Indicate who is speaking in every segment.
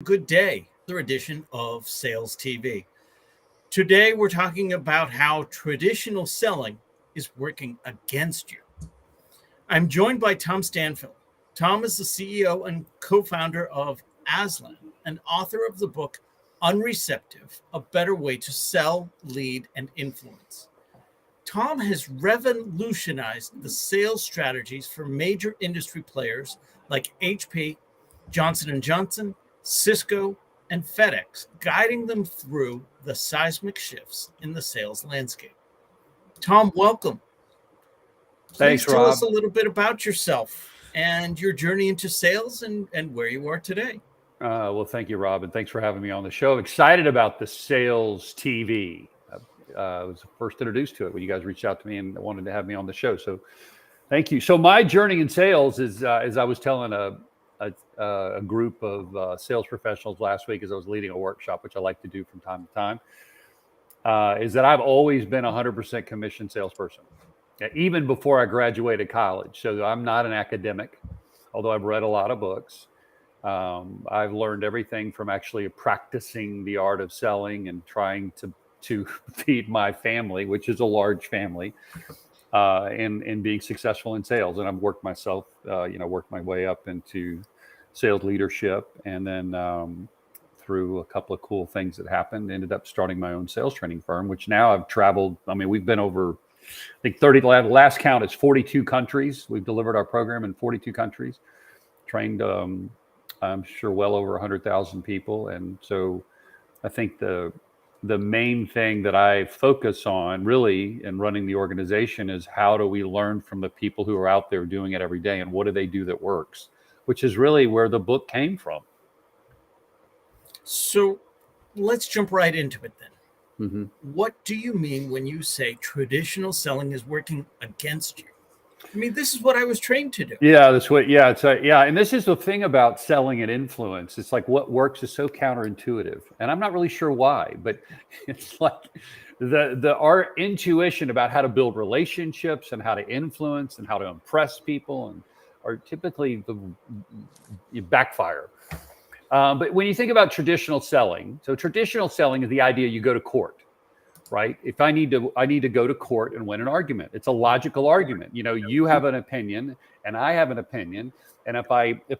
Speaker 1: Good day. Another edition of Sales TV. Today we're talking about how traditional selling is working against you. I'm joined by Tom Stanfill. Tom is the CEO and co-founder of ASLAN and author of the book UnReceptive: A Better Way to Sell, Lead, and Influence. Tom has revolutionized the sales strategies for major industry players like HP, Johnson & Johnson, Cisco, and FedEx, guiding them through the seismic shifts in the sales landscape. Tom, welcome.
Speaker 2: Thanks,
Speaker 1: Please tell
Speaker 2: Rob.
Speaker 1: us a little bit about yourself and your journey into sales and where you are today.
Speaker 2: Well, thank you, Rob, and thanks for having me on the show. Excited about the Sales TV. I was first introduced to it when you guys reached out to me and wanted to have me on the show. So thank you. So my journey in sales is, as I was telling a group of sales professionals last week as I was leading a workshop, which I like to do from time to time, is that I've always been a 100% commission salesperson, even before I graduated college. So I'm not an academic, although I've read a lot of books. I've learned everything from actually practicing the art of selling and trying to feed my family, which is a large family, and being successful in sales. And I've worked myself, worked my way up into sales leadership, and then through a couple of cool things that happened, ended up starting my own sales training firm, which now I've traveled. I mean, we've been over, I think 30, the last count is 42 countries. We've delivered our program in 42 countries, trained, I'm sure, well over 100,000 people. And so I think the main thing that I focus on really in running the organization is how do we learn from the people who are out there doing it every day, and what do they do that works, which is really where the book came from.
Speaker 1: So let's jump right into it then.
Speaker 2: Mm-hmm.
Speaker 1: What do you mean when you say traditional selling is working against you? I mean, this is what I was trained to do.
Speaker 2: Yeah, that's what. Yeah, and this is the thing about selling and influence. It's like what works is so counterintuitive, and I'm not really sure why, but it's like our intuition about how to build relationships and how to influence and how to impress people and are typically you backfire. But when you think about traditional selling, so traditional selling is the idea you go to court. Right? If I need to go to court and win an argument. It's a logical argument. You have an opinion and I have an opinion. And if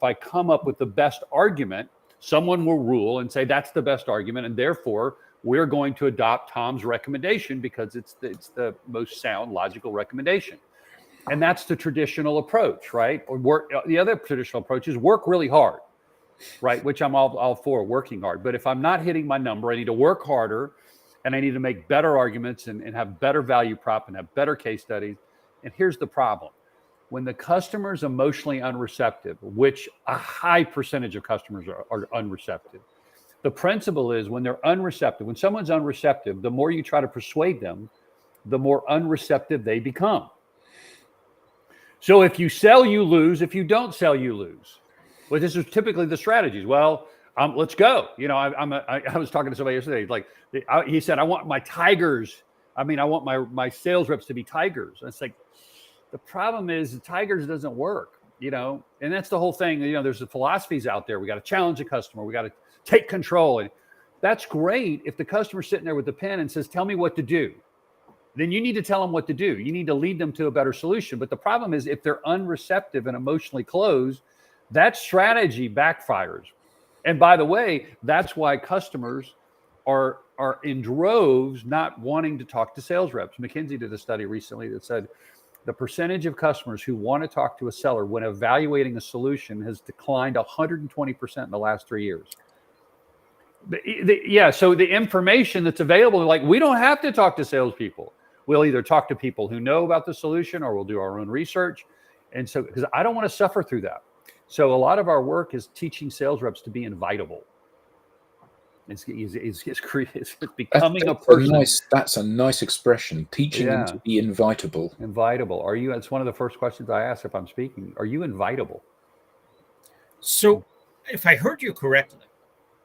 Speaker 2: I come up with the best argument, someone will rule and say that's the best argument. And therefore we're going to adopt Tom's recommendation because it's the most sound, logical recommendation. And that's the traditional approach, right? The other traditional approach is work really hard, right? Which I'm all for, working hard. But if I'm not hitting my number, I need to work harder. And I need to make better arguments and have better value prop and have better case studies. And here's the problem. When the customer is emotionally unreceptive, which a high percentage of customers are unreceptive, the principle is when they're unreceptive, when someone's unreceptive, the more you try to persuade them, the more unreceptive they become. So if you sell, you lose. If you don't sell, you lose. Well, this is typically the strategies. Well, let's go. I was talking to somebody yesterday. He said, I want my tigers. I want my sales reps to be tigers. And it's like, the problem is the tigers doesn't work, and that's the whole thing. There's the philosophies out there. We got to challenge the customer. We got to take control. And that's great. If the customer's sitting there with the pen and says, tell me what to do, then you need to tell them what to do. You need to lead them to a better solution. But the problem is if they're unreceptive and emotionally closed, that strategy backfires. And by the way, that's why customers are in droves not wanting to talk to sales reps. McKinsey did a study recently that said the percentage of customers who want to talk to a seller when evaluating a solution has declined 120% in the last 3 years. So the information that's available, like we don't have to talk to salespeople. We'll either talk to people who know about the solution or we'll do our own research. And so, because I don't want to suffer through that. So a lot of our work is teaching sales reps to be invitable. It's becoming a person.
Speaker 3: That's a nice expression. Teaching them to be invitable.
Speaker 2: Invitable. Are you? It's one of the first questions I ask if I'm speaking. Are you invitable?
Speaker 1: So, if I heard you correctly,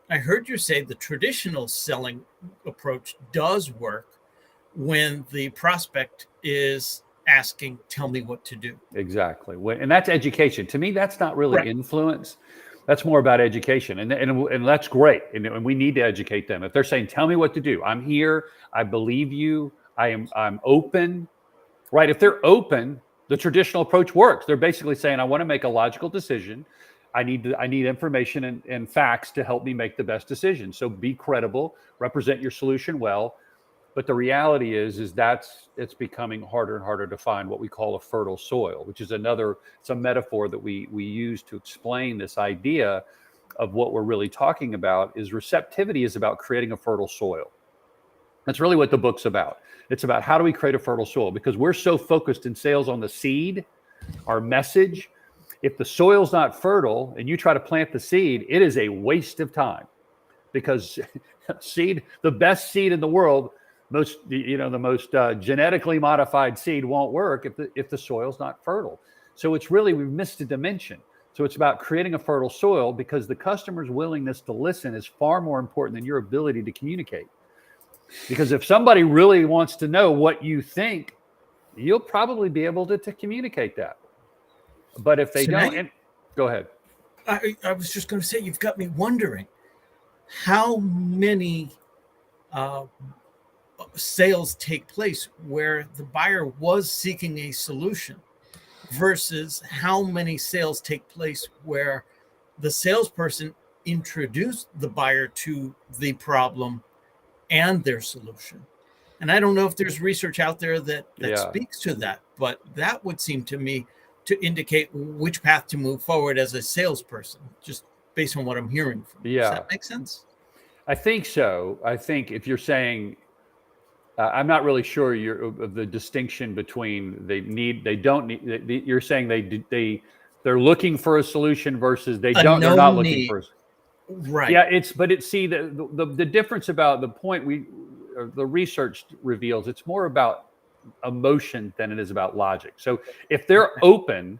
Speaker 1: I heard you say the traditional selling approach does work when the prospect is asking, tell me what to do.
Speaker 2: Exactly. And that's education. To me, that's not really influence. That's more about education, and that's great. And we need to educate them. If they're saying, "Tell me what to do," I'm here. I believe you. I'm open. Right? If they're open, the traditional approach works. They're basically saying, "I want to make a logical decision. I need information and facts to help me make the best decision. So be credible, represent your solution well." But the reality is it's becoming harder and harder to find what we call a fertile soil, which is it's a metaphor that we use to explain this idea of what we're really talking about. Is receptivity is about creating a fertile soil. That's really what the book's about. It's about how do we create a fertile soil, because we're so focused in sales on the seed, our message. If the soil's not fertile and you try to plant the seed, it is a waste of time, because the best seed in the world, the most genetically modified seed won't work if the soil's not fertile. So we've missed a dimension. So it's about creating a fertile soil, because the customer's willingness to listen is far more important than your ability to communicate. Because if somebody really wants to know what you think, you'll probably be able to communicate that. But if they don't, go ahead.
Speaker 1: I was just going to say, you've got me wondering how many sales take place where the buyer was seeking a solution versus how many sales take place where the salesperson introduced the buyer to the problem and their solution. And I don't know if there's research out there that speaks to that, but that would seem to me to indicate which path to move forward as a salesperson, just based on what I'm hearing from you. Does that make sense?
Speaker 2: I think so. I think if you're saying, I'm not really sure of the distinction between you're saying they're looking for a solution versus they're not looking for.
Speaker 1: Right.
Speaker 2: Yeah, the difference about the point the research reveals, it's more about emotion than it is about logic. So if they're open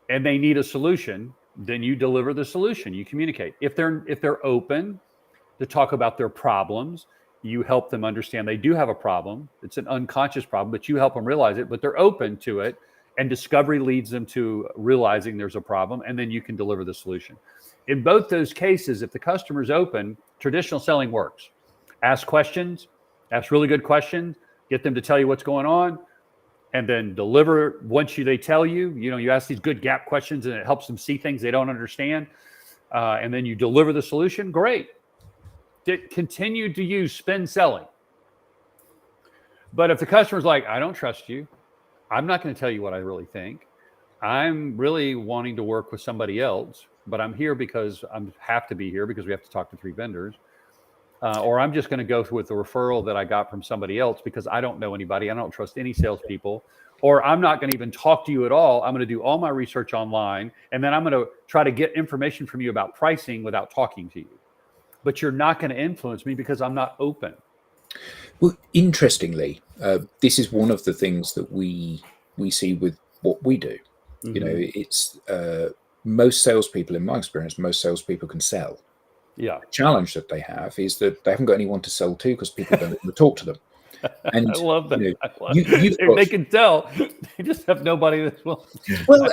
Speaker 2: and they need a solution, then you deliver the solution, you communicate. If they're open to talk about their problems, you help them understand they do have a problem. It's an unconscious problem, but you help them realize it, but they're open to it. And discovery leads them to realizing there's a problem, and then you can deliver the solution. In both those cases, if the customer's open, traditional selling works. Ask questions, ask really good questions, get them to tell you what's going on, and then deliver once they tell you. You ask these good gap questions, and it helps them see things they don't understand, and then you deliver the solution. Great. Continue to use spin selling. But if the customer's like, "I don't trust you, I'm not going to tell you what I really think. I'm really wanting to work with somebody else, but I'm here because I have to be here because we have to talk to 3 vendors. Or I'm just going to go with the referral that I got from somebody else because I don't know anybody. I don't trust any salespeople. Or I'm not going to even talk to you at all. I'm going to do all my research online, and then I'm going to try to get information from you about pricing without talking to you. But you're not going to influence me because I'm not open."
Speaker 3: Well, interestingly, this is one of the things that we see with what we do.
Speaker 2: Mm-hmm.
Speaker 3: It's most salespeople, in my experience, most salespeople can sell.
Speaker 2: Yeah.
Speaker 3: The challenge that they have is that they haven't got anyone to sell to because people don't want to talk to them. And
Speaker 2: I love that.
Speaker 3: They
Speaker 2: can tell. They just have nobody that's willing.
Speaker 3: Well,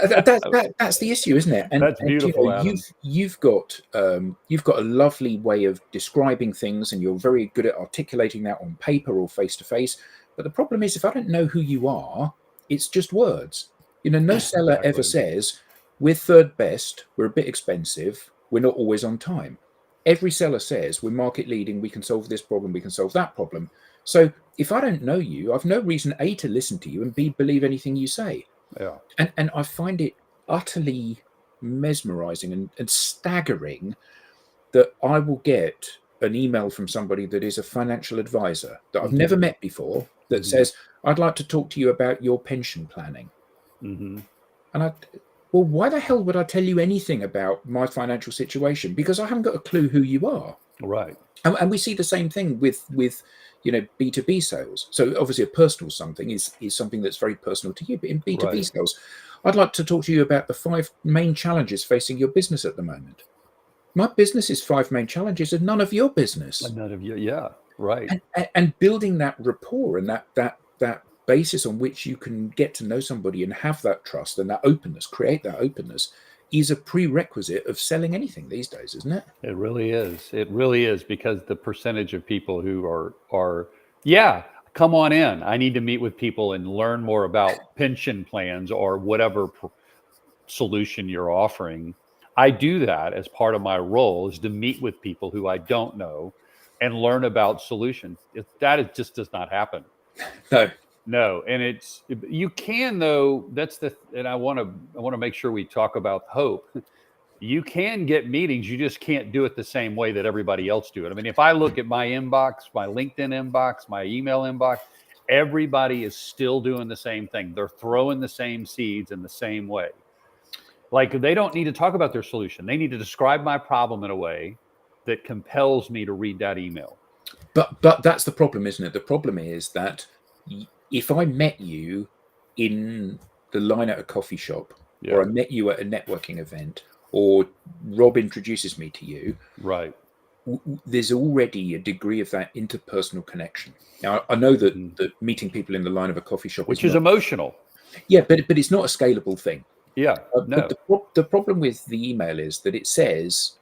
Speaker 3: that's the issue, isn't it?
Speaker 2: That's beautiful.
Speaker 3: You've got a lovely way of describing things, and you're very good at articulating that on paper or face to face. But the problem is, if I don't know who you are, it's just words. No seller ever says, "We're third best, we're a bit expensive, we're not always on time." Every seller says, "We're market leading, we can solve this problem, we can solve that problem." So if I don't know you, I've no reason A, to listen to you, and B, believe anything you say.
Speaker 2: Yeah.
Speaker 3: And I find it utterly mesmerizing and staggering that I will get an email from somebody that is a financial advisor that I've never met before that says, "I'd like to talk to you about your pension planning."
Speaker 2: Mm-hmm.
Speaker 3: And well, why the hell would I tell you anything about my financial situation? Because I haven't got a clue who you are.
Speaker 2: Right.
Speaker 3: And we see the same thing with B2B sales. So obviously a personal something is something that's very personal to you. But in B2B sales, I'd like to talk to you about the 5 main challenges facing your business at the moment. My business's 5 main challenges are none of your business.
Speaker 2: None of you. Yeah. Right.
Speaker 3: And building that rapport and that basis on which you can get to know somebody and have that trust and that openness, create that openness, is a prerequisite of selling anything these days, isn't it?
Speaker 2: It really is. It really is, because the percentage of people who are yeah, come on in. I need to meet with people and learn more about pension plans or whatever solution you're offering. I do that as part of my role, is to meet with people who I don't know and learn about solutions. It just does not happen. No, and you can, though. And I want to make sure we talk about hope. You can get meetings. You just can't do it the same way that everybody else do it. I mean, if I look at my inbox, my LinkedIn inbox, my email inbox, everybody is still doing the same thing. They're throwing the same seeds in the same way. Like, they don't need to talk about their solution. They need to describe my problem in a way that compels me to read that email.
Speaker 3: But that's the problem, isn't it? The problem is that if I met you in the line at a coffee shop, or I met you at a networking event, or Rob introduces me to you,
Speaker 2: right,
Speaker 3: there's already a degree of that interpersonal connection. Now, I know that meeting people in the line of a coffee shop,
Speaker 2: which is emotional.
Speaker 3: Yeah, but it's not a scalable thing.
Speaker 2: Yeah, no.
Speaker 3: But the problem with the email is that it says,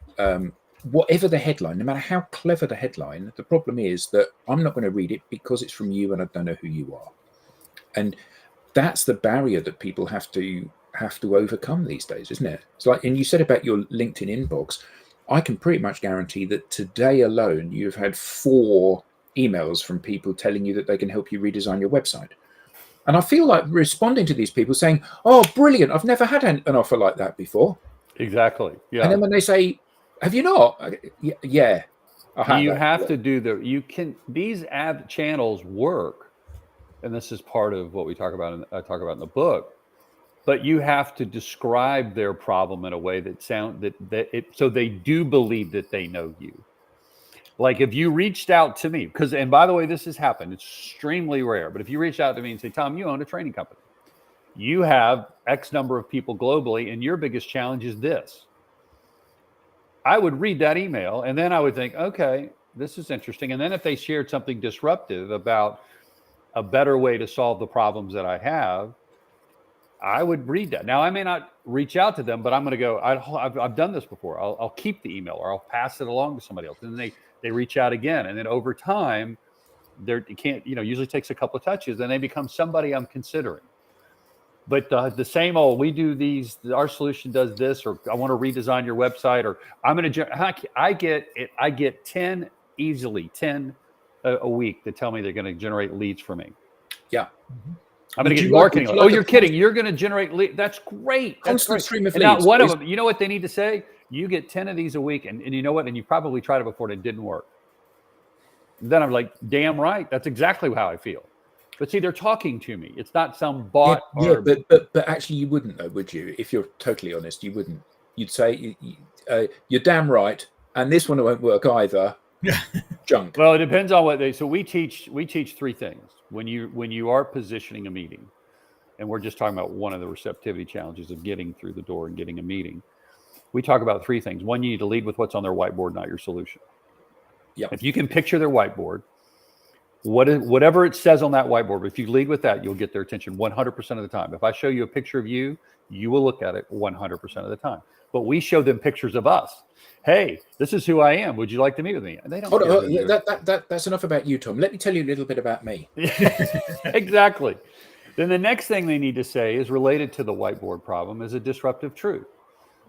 Speaker 3: whatever the headline, no matter how clever the headline, the problem is that I'm not going to read it because it's from you and I don't know who you are. And that's the barrier that people have to overcome these days, isn't it? It's like, and you said about your LinkedIn inbox, I can pretty much guarantee that today alone you've had 4 emails from people telling you that they can help you redesign your website. And I feel like responding to these people saying, "Oh, brilliant, I've never had an offer like that before."
Speaker 2: Exactly. Yeah.
Speaker 3: And then when they say, "Have you not?" Yeah.
Speaker 2: You have to do these ad channels work. And this is part of what I talk about in the book. But you have to describe their problem in a way that so they do believe that they know you. Like, if you reached out to me, and by the way, this has happened, it's extremely rare, but if you reach out to me and say, "Tom, you own a training company. You have X number of people globally, and your biggest challenge is this." I would read that email, and then I would think, okay, this is interesting. And then if they shared something disruptive about a better way to solve the problems that I have, I would read that. Now, I may not reach out to them, but I'm going to go, I've done this before. I'll keep the email, or I'll pass it along to somebody else. And then they reach out again. And then over time, usually takes a couple of touches, and they become somebody I'm considering. But the same old, we do these, our solution does this, or I want to redesign your website, or I get 10 a week that tell me they're going to generate leads for me.
Speaker 3: Yeah.
Speaker 2: Mm-hmm. I'm going to get marketing. You're kidding. You're going to generate leads. That's great.
Speaker 3: Constant stream of leads.
Speaker 2: Not one of them. You know what they need to say? You get 10 of these a week. And you know what? And you probably tried it before and it didn't work. Then I'm like, damn right. That's exactly how I feel. But see, they're talking to me. It's not some bot.
Speaker 3: But actually you wouldn't, though, would you? If you're totally honest, you wouldn't. You'd say, you're damn right. And this one won't work either. Junk.
Speaker 2: Well, it depends on so we teach 3 things when you are positioning a meeting, and we're just talking about one of the receptivity challenges of getting through the door and getting a meeting. We talk about 3 things. One, you need to lead with what's on their whiteboard, not your solution.
Speaker 3: Yeah.
Speaker 2: If you can picture their whiteboard, whatever it says on that whiteboard, if you lead with that, you'll get their attention 100% of the time. If I show you a picture of you, you will look at it 100% of the time. But we show them pictures of us. Hey, this is who I am. Would you like to meet with me? And they don't.
Speaker 3: That's enough about you, Tom. Let me tell you a little bit about me.
Speaker 2: Exactly. Then the next thing they need to say is related to the whiteboard problem is a disruptive truth.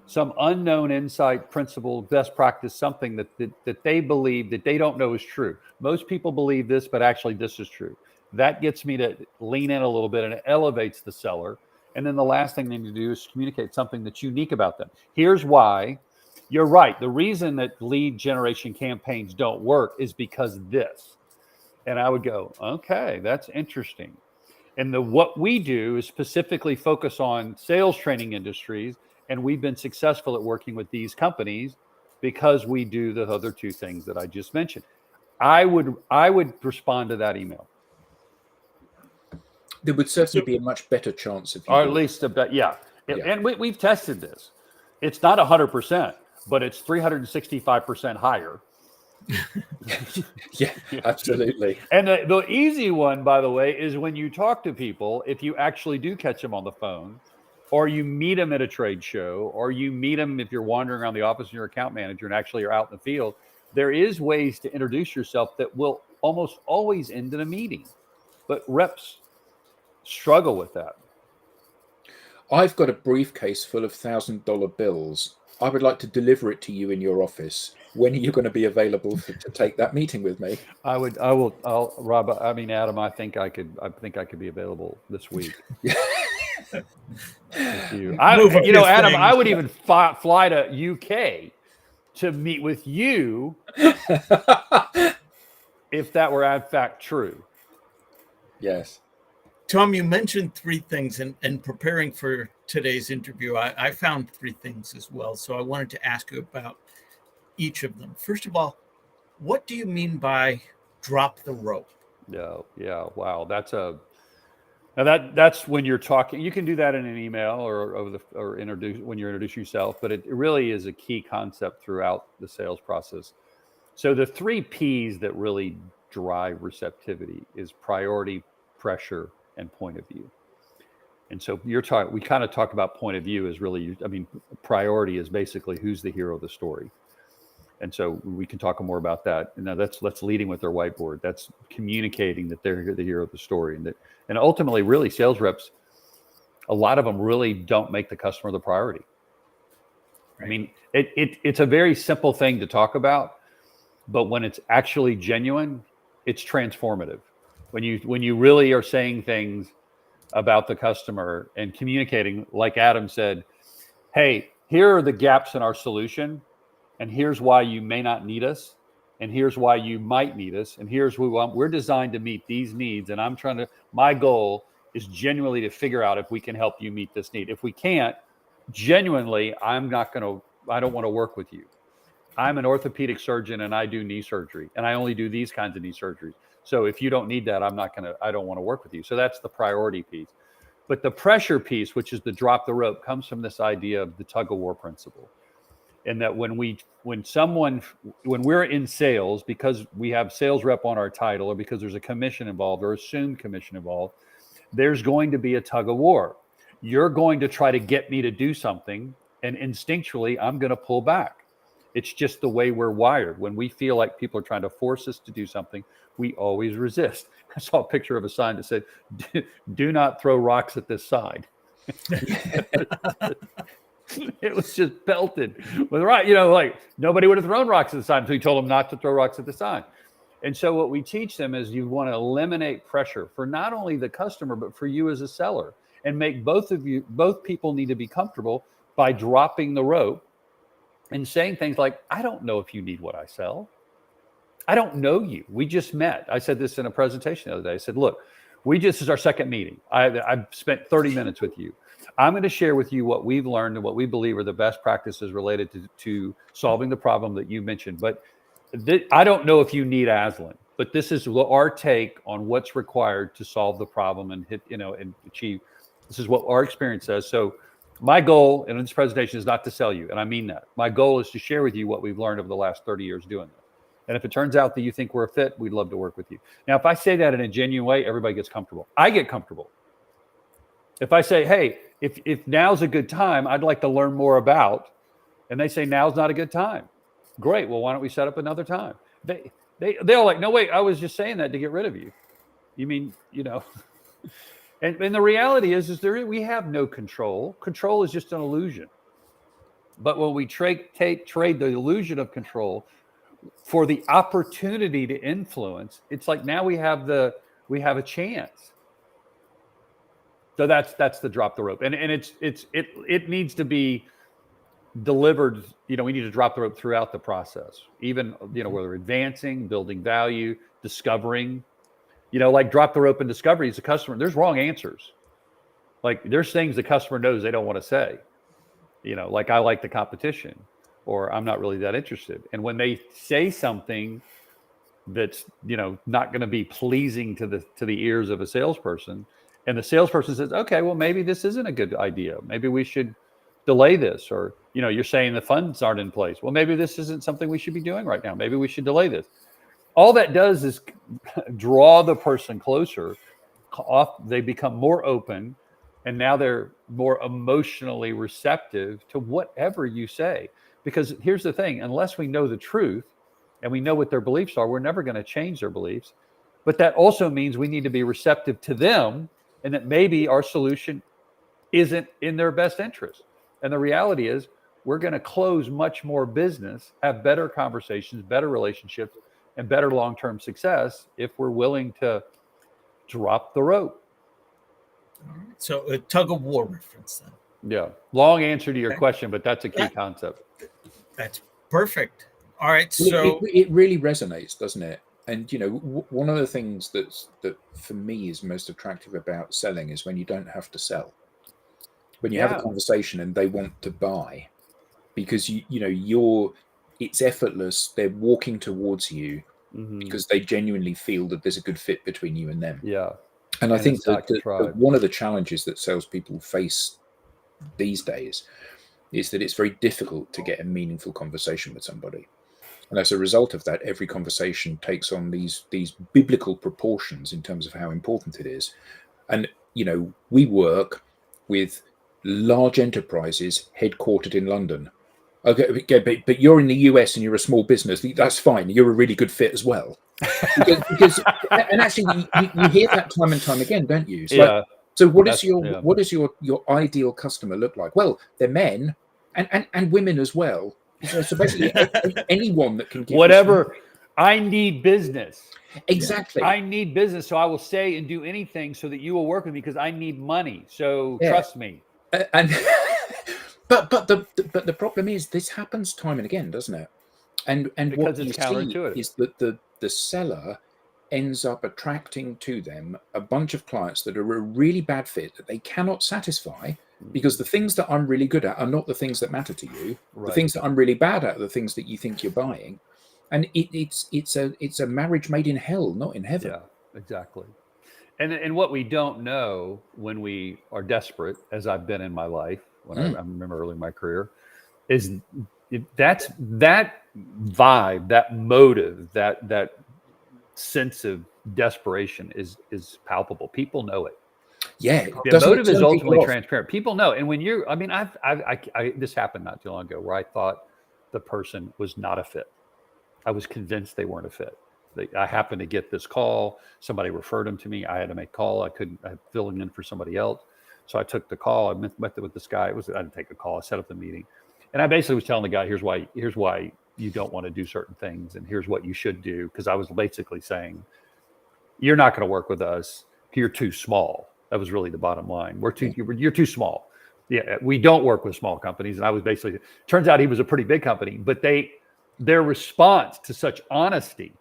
Speaker 2: Some unknown insight, principle, best practice, something that they believe that they don't know is true. Most people believe this, but actually this is true. That gets me to lean in a little bit, and it elevates the seller. And then the last thing they need to do is communicate something that's unique about them. Here's why. You're right. The reason that lead generation campaigns don't work is because this. And I would go, okay, that's interesting. And what we do is specifically focus on sales training industries. And we've been successful at working with these companies because we do the other 2 things that I just mentioned. I would respond to that email.
Speaker 3: There would certainly be a much better chance of you.
Speaker 2: Or at least a bet, yeah. And we've tested this. It's not 100%, but it's 365% higher.
Speaker 3: Yeah, absolutely.
Speaker 2: And the easy one, by the way, is when you talk to people, if you actually do catch them on the phone, or you meet them at a trade show, or you meet them if you're wandering around the office and you're account manager and actually you're out in the field. There is ways to introduce yourself that will almost always end in a meeting, but reps struggle with that.
Speaker 3: I've got a briefcase full of $1,000 bills. I would like to deliver it to you in your office. When are you going to be available to take that meeting with me?
Speaker 2: Rob, I mean, Adam, I think I could be available this week. Adam, I would even fly to UK to meet with you if that were in fact true.
Speaker 3: Yes.
Speaker 1: Tom, you mentioned three things, and preparing for today's interview, I found three things as well. So I wanted to ask you about each of them. First of all, what do you mean by drop the rope?
Speaker 2: Yeah. Wow. That's when you're talking. You can do that in an email or when you introduce yourself, but it really is a key concept throughout the sales process. So the 3 P's that really drive receptivity is priority, pressure, and point of view. And so we kind of talk about point of view is really, priority is basically who's the hero of the story. And so we can talk more about that. And now that's leading with their whiteboard. That's communicating that they're the hero of the story. And ultimately, really, sales reps, a lot of them really don't make the customer the priority. Right. I mean, it's a very simple thing to talk about, but when it's actually genuine, it's transformative. When you really are saying things about the customer and communicating, like Adam said, hey, here are the gaps in our solution, and here's why you may not need us, and here's why you might need us, and here's what we want. We're designed to meet these needs, and my goal is genuinely to figure out if we can help you meet this need. If we can't, genuinely, I don't want to work with you. I'm an orthopedic surgeon and I do knee surgery, and I only do these kinds of knee surgeries. So if you don't need that, I don't want to work with you. So that's the priority piece. But the pressure piece, which is the drop the rope, comes from this idea of the tug of war principle. And that when we're in sales, because we have sales rep on our title, or because there's a commission involved or assumed commission involved, there's going to be a tug of war. You're going to try to get me to do something, and instinctually, I'm going to pull back. It's just the way we're wired. When we feel like people are trying to force us to do something, we always resist. I saw a picture of a sign that said, do not throw rocks at this sign. It was just belted with rock. Like nobody would have thrown rocks at the sign until you told them not to throw rocks at the sign. And so what we teach them is you want to eliminate pressure for not only the customer, but for you as a seller, and make both people need to be comfortable by dropping the rope and saying things like, I don't know if you need what I sell. I don't know you. We just met. I said this in a presentation the other day. I said, look, this is our second meeting. I've spent 30 minutes with you. I'm going to share with you what we've learned and what we believe are the best practices related to solving the problem that you mentioned. But I don't know if you need ASLAN, but this is our take on what's required to solve the problem and and achieve. This is what our experience says. So my goal in this presentation is not to sell you, and I mean that. My goal is to share with you what we've learned over the last 30 years doing this. And if it turns out that you think we're a fit, we'd love to work with you. Now, if I say that in a genuine way, everybody gets comfortable. I get comfortable. If I say, hey, if now's a good time, I'd like to learn more about, and they say now's not a good time. Great. Well, why don't we set up another time? They're like, no, wait, I was just saying that to get rid of you. You mean, And the reality is we have no control. Control is just an illusion. But when we trade the illusion of control for the opportunity to influence, it's like now we have a chance. So that's the drop the rope, and it needs to be delivered. We need to drop the rope throughout the process, even whether advancing, building value, discovering. Like drop the rope and discovery as a customer, there's wrong answers. Like there's things the customer knows they don't want to say, like I like the competition, or I'm not really that interested. And when they say something that's, not going to be pleasing to the ears of a salesperson, and the salesperson says, okay, well, maybe this isn't a good idea. Maybe we should delay this. Or, you're saying the funds aren't in place. Well, maybe this isn't something we should be doing right now. Maybe we should delay this. All that does is draw the person closer. They become more open. And now they're more emotionally receptive to whatever you say. Because here's the thing, unless we know the truth and we know what their beliefs are, we're never going to change their beliefs. But that also means we need to be receptive to them, and that maybe our solution isn't in their best interest. And the reality is we're going to close much more business, have better conversations, better relationships, and better long-term success if we're willing to drop the rope.
Speaker 1: All right. So a tug of war reference then.
Speaker 2: Yeah. Long answer to your
Speaker 1: Okay.
Speaker 2: question, but that's a key concept.
Speaker 1: That's perfect. All right.
Speaker 3: Well,
Speaker 1: So
Speaker 3: it really resonates, doesn't it? And one of the things that for me is most attractive about selling is when you don't have to sell. When you have a conversation and they want to buy, because it's effortless. They're walking towards you because they genuinely feel that there's a good fit between you and them.
Speaker 2: Yeah.
Speaker 3: And I think that one of the challenges that salespeople face these days is that it's very difficult to get a meaningful conversation with somebody. And as a result of that, every conversation takes on these biblical proportions in terms of how important it is. And, we work with large enterprises headquartered in London. Okay, but you're in the US and you're a small business. That's fine. You're a really good fit as well. Because and actually, you hear that time and time again, don't you? So what does your ideal customer look like? Well, they're men and women as well. So basically, anyone that can give
Speaker 2: whatever. I need business.
Speaker 3: Exactly.
Speaker 2: I need business, so I will say and do anything so that you will work with me because I need money. So trust me.
Speaker 3: And but the problem is this happens time and again, doesn't it? And
Speaker 2: because
Speaker 3: what
Speaker 2: it's
Speaker 3: you see
Speaker 2: counterintuitive
Speaker 3: is that the seller ends up attracting to them a bunch of clients that are a really bad fit that they cannot satisfy, because the things that I'm really good at are not the things that matter to you.
Speaker 2: Right.
Speaker 3: The things that I'm really bad at are the things that you think you're buying. And it's a marriage made in hell, not in heaven.
Speaker 2: Yeah, exactly. And what we don't know when we are desperate, as I've been in my life, when I remember early in my career, is that vibe, that motive, that sense of desperation is palpable. People know it.
Speaker 3: Yeah,
Speaker 2: the motive is ultimately transparent. People know. And when you're, I mean, I this happened not too long ago where I thought the person was not a fit. I was convinced they weren't a fit. I happened to get this call. Somebody referred them to me. I had to make a call. I filling in for somebody else. So I took the call. I met with this guy. I didn't take a call. I set up the meeting. And I basically was telling the guy, here's why you don't want to do certain things. And here's what you should do. Because I was basically saying, you're not going to work with us. You're too small. That was really the bottom line. You're too small. Yeah, we don't work with small companies. And I was basically, turns out he was a pretty big company, but their response to such honesty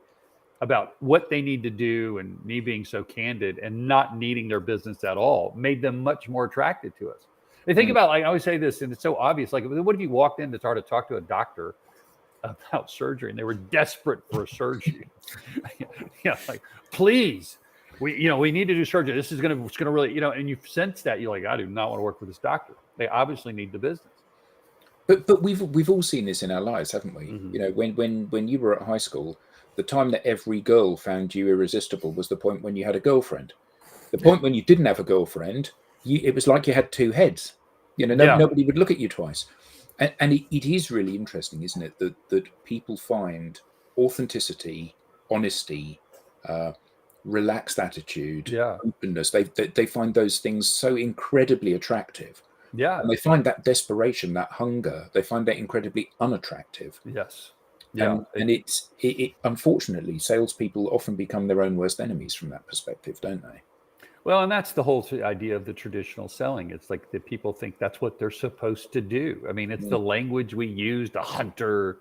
Speaker 2: about what they need to do and me being so candid and not needing their business at all made them much more attracted to us. They think about, like I always say this, and it's so obvious, like what if you walked in to try to talk to a doctor about surgery and they were desperate for a surgery? Like, please, we need to do surgery. This is it's gonna really, and you sense that you're like, I do not want to work with this doctor. They obviously need the business.
Speaker 3: But we've all seen this in our lives, haven't we? When you were at high school, the time that every girl found you irresistible was the point when you had a girlfriend. The point when you didn't have a girlfriend, it was like you had two heads. Nobody would look at you twice. And it is really interesting, isn't it, that people find authenticity, honesty, relaxed attitude, openness. They find those things so incredibly attractive.
Speaker 2: Yeah.
Speaker 3: And they find that desperation, that hunger, they find that incredibly unattractive.
Speaker 2: Yes. Yeah.
Speaker 3: And it unfortunately, salespeople often become their own worst enemies from that perspective, don't they?
Speaker 2: Well, and that's the whole idea of the traditional selling. It's like that people think that's what they're supposed to do. I mean, it's the language we use, the hunter,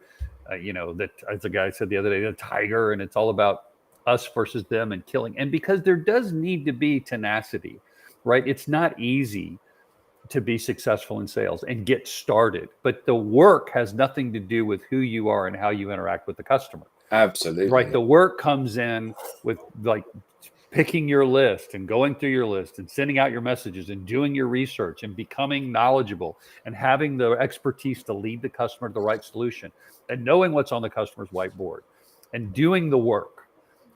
Speaker 2: that, as the guy said the other day, the tiger, and it's all about us versus them and killing. And because there does need to be tenacity, right? It's not easy to be successful in sales and get started, but the work has nothing to do with who you are and how you interact with the customer.
Speaker 3: Absolutely.
Speaker 2: Right. The work comes in with like picking your list and going through your list and sending out your messages and doing your research and becoming knowledgeable and having the expertise to lead the customer to the right solution and knowing what's on the customer's whiteboard and doing the work.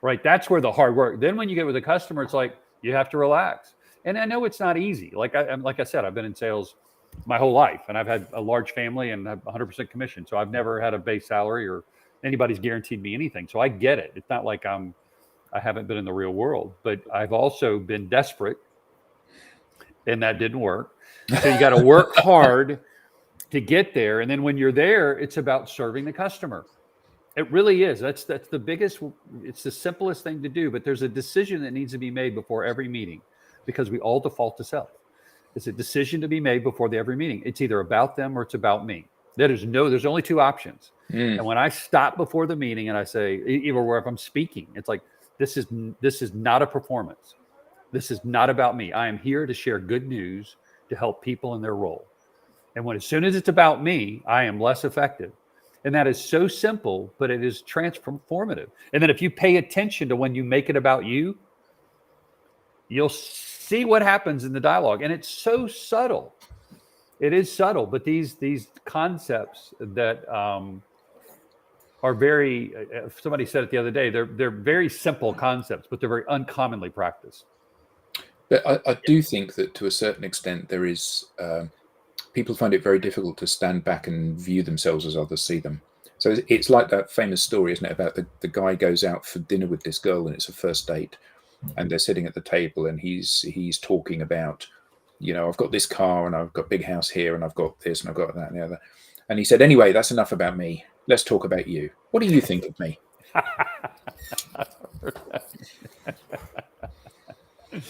Speaker 2: Right. That's where the hard work. Then when you get with the customer, it's like you have to relax. And I know it's not easy. Like I said, I've been in sales my whole life, and I've had a large family and have 100% commission. So I've never had a base salary or anybody's guaranteed me anything. So I get it. It's not like I haven't been in the real world, but I've also been desperate, and that didn't work. So you got to work hard to get there. And then when you're there, it's about serving the customer. It really is. That's the biggest, it's the simplest thing to do, but there's a decision that needs to be made before every meeting, because we all default to self. It's a decision to be made before every meeting. It's either about them or it's about me. There's only two options. And when I stop before the meeting and I say, even where if I'm speaking, it's like, this is not a performance. This is not about me. I am here to share good news to help people in their role. And as soon as it's about me, I am less effective. And that is so simple, but it is transformative. And then if you pay attention to when you make it about you, you'll see what happens in the dialogue. And it's so subtle. It is subtle, but these concepts that are very, somebody said it the other day, they're very simple concepts, but they're very uncommonly practiced.
Speaker 3: But I do think that to a certain extent, there is, people find it very difficult to stand back and view themselves as others see them. So it's like that famous story, isn't it, about the guy goes out for dinner with this girl and it's a first date, and they're sitting at the table and he's talking about, I've got this car and I've got a big house here and I've got this and I've got that and the other. And he said, anyway, that's enough about me. Let's talk about you. What do you think of me?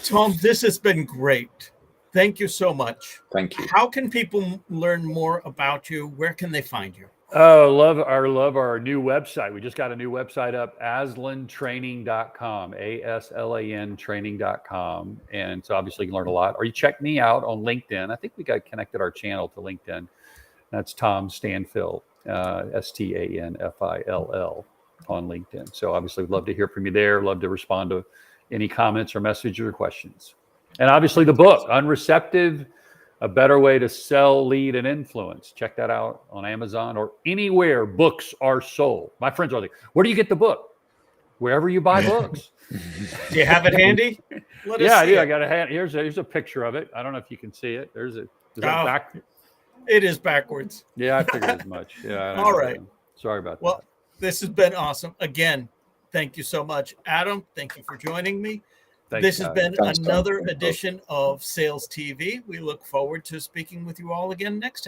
Speaker 1: Tom, this has been great. Thank you so much.
Speaker 3: Thank you.
Speaker 1: How can people learn more about you? Where can they find you?
Speaker 2: Oh, love our new website. We just got a new website up, ASLANtraining.com, ASLAN training.com. And so obviously you can learn a lot. Or you check me out on LinkedIn. I think we got connected our channel to LinkedIn. That's Tom Stanfill, Stanfill on LinkedIn. So obviously we'd love to hear from you there. Love to respond to any comments or messages or questions. And obviously the book, UnReceptive, A Better Way to Sell, Lead, and Influence. Check that out on Amazon or anywhere books are sold. My friends are like, where do you get the book? Wherever you buy books.
Speaker 1: Do you have it handy?
Speaker 2: Yeah, I do. I got a hand. Here's a picture of it. I don't know if you can see it. Back?
Speaker 1: It is backwards.
Speaker 2: Yeah, I figured as much. Yeah.
Speaker 1: All right.
Speaker 2: Sorry about that.
Speaker 1: Well, this has been awesome. Again, thank you so much. Adam, thank you for joining me. This has been another edition of Sales TV. We look forward to speaking with you all again next time.